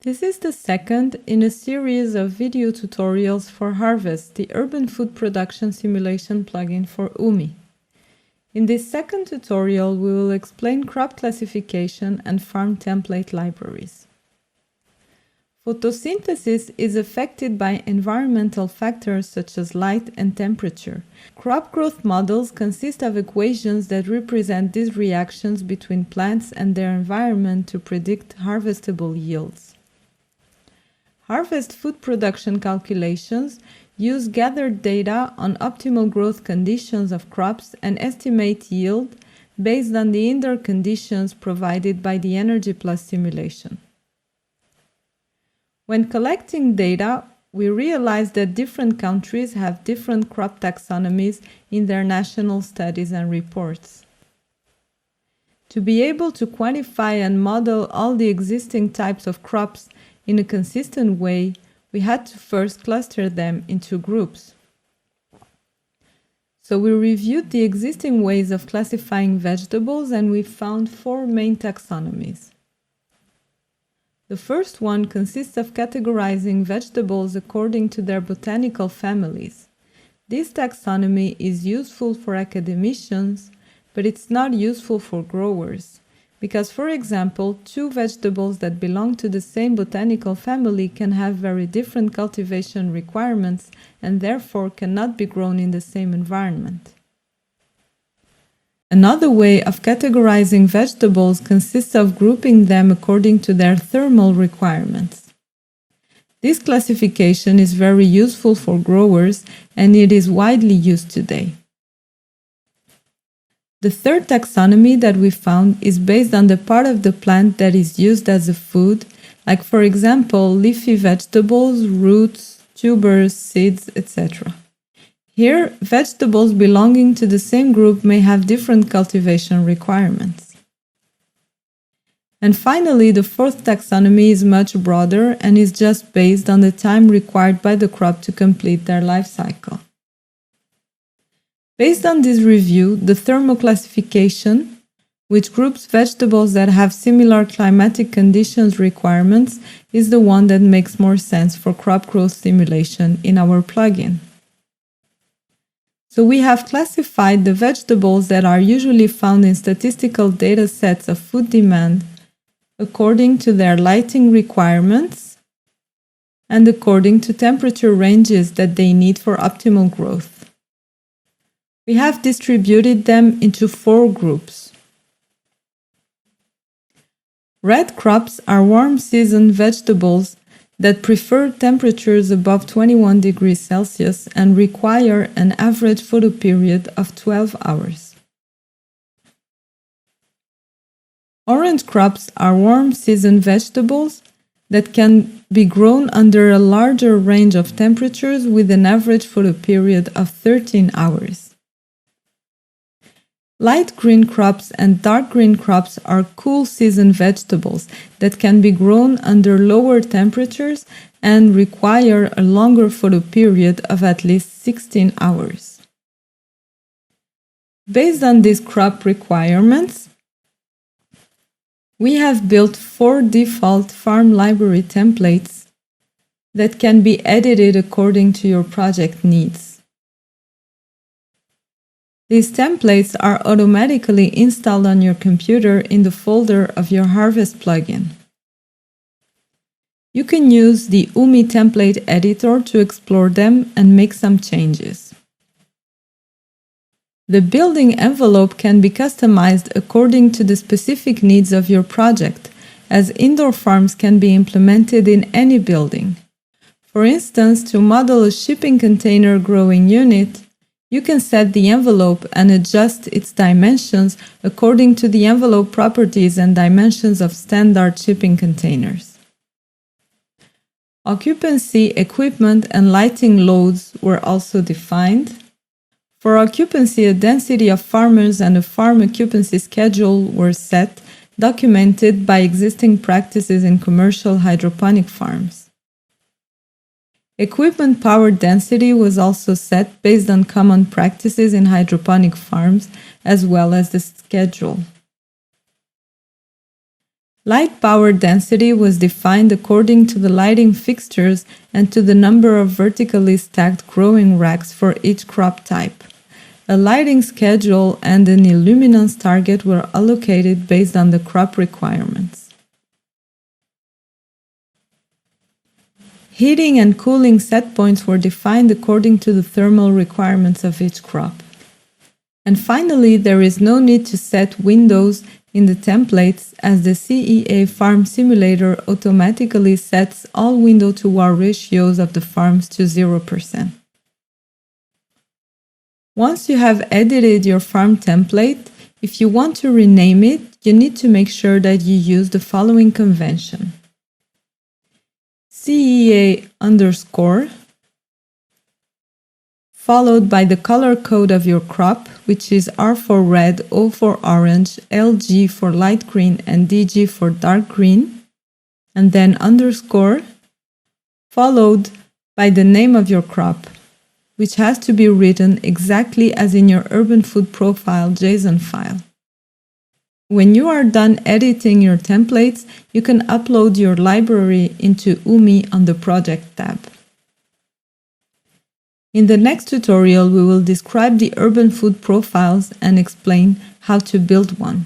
This is the second in a series of video tutorials for Harvest, the urban food production simulation plugin for UMI. In this second tutorial, we will explain crop classification and farm template libraries. Photosynthesis is affected by environmental factors such as light and temperature. Crop growth models consist of equations that represent these reactions between plants and their environment to predict harvestable yields. Harvest food production calculations use gathered data on optimal growth conditions of crops and estimate yield based on the indoor conditions provided by the Energy Plus simulation. When collecting data, we realize that different countries have different crop taxonomies in their national studies and reports. To be able to quantify and model all the existing types of crops in a consistent way, we had to first cluster them into groups. So we reviewed the existing ways of classifying vegetables and we found 4 main taxonomies. The first one consists of categorizing vegetables according to their botanical families. This taxonomy is useful for academicians, but it's not useful for growers, because, for example, 2 vegetables that belong to the same botanical family can have very different cultivation requirements and therefore cannot be grown in the same environment. Another way of categorizing vegetables consists of grouping them according to their thermal requirements. This classification is very useful for growers and it is widely used today. The third taxonomy that we found is based on the part of the plant that is used as a food, like for example, leafy vegetables, roots, tubers, seeds, etc. Here, vegetables belonging to the same group may have different cultivation requirements. And finally, the fourth taxonomy is much broader and is just based on the time required by the crop to complete their life cycle. Based on this review, the thermoclassification, which groups vegetables that have similar climatic conditions requirements, is the one that makes more sense for crop growth simulation in our plugin. So we have classified the vegetables that are usually found in statistical data sets of food demand according to their lighting requirements and according to temperature ranges that they need for optimal growth. We have distributed them into 4 groups. Red crops are warm season vegetables that prefer temperatures above 21 degrees Celsius and require an average photoperiod of 12 hours. Orange crops are warm season vegetables that can be grown under a larger range of temperatures with an average photoperiod of 13 hours. Light green crops and dark green crops are cool season vegetables that can be grown under lower temperatures and require a longer photoperiod of at least 16 hours. Based on these crop requirements, we have built 4 default farm library templates that can be edited according to your project needs. These templates are automatically installed on your computer in the folder of your Harvest plugin. You can use the UMI template editor to explore them and make some changes. The building envelope can be customized according to the specific needs of your project, as indoor farms can be implemented in any building. For instance, to model a shipping container growing unit, you can set the envelope and adjust its dimensions according to the envelope properties and dimensions of standard shipping containers. Occupancy, equipment, and lighting loads were also defined. For occupancy, a density of farmers and a farm occupancy schedule were set, documented by existing practices in commercial hydroponic farms. Equipment power density was also set based on common practices in hydroponic farms, as well as the schedule. Light power density was defined according to the lighting fixtures and to the number of vertically stacked growing racks for each crop type. A lighting schedule and an illuminance target were allocated based on the crop requirements. Heating and cooling set points were defined according to the thermal requirements of each crop. And finally, there is no need to set windows in the templates, as the CEA Farm Simulator automatically sets all window-to-wall ratios of the farms to 0%. Once you have edited your farm template, if you want to rename it, you need to make sure that you use the following convention: CEA_, followed by the color code of your crop, which is R for red, O for orange, LG for light green, and DG for dark green, and then _, followed by the name of your crop, which has to be written exactly as in your Urban Food Profile JSON file. When you are done editing your templates, you can upload your library into UMI on the Project tab. In the next tutorial, we will describe the urban food profiles and explain how to build one.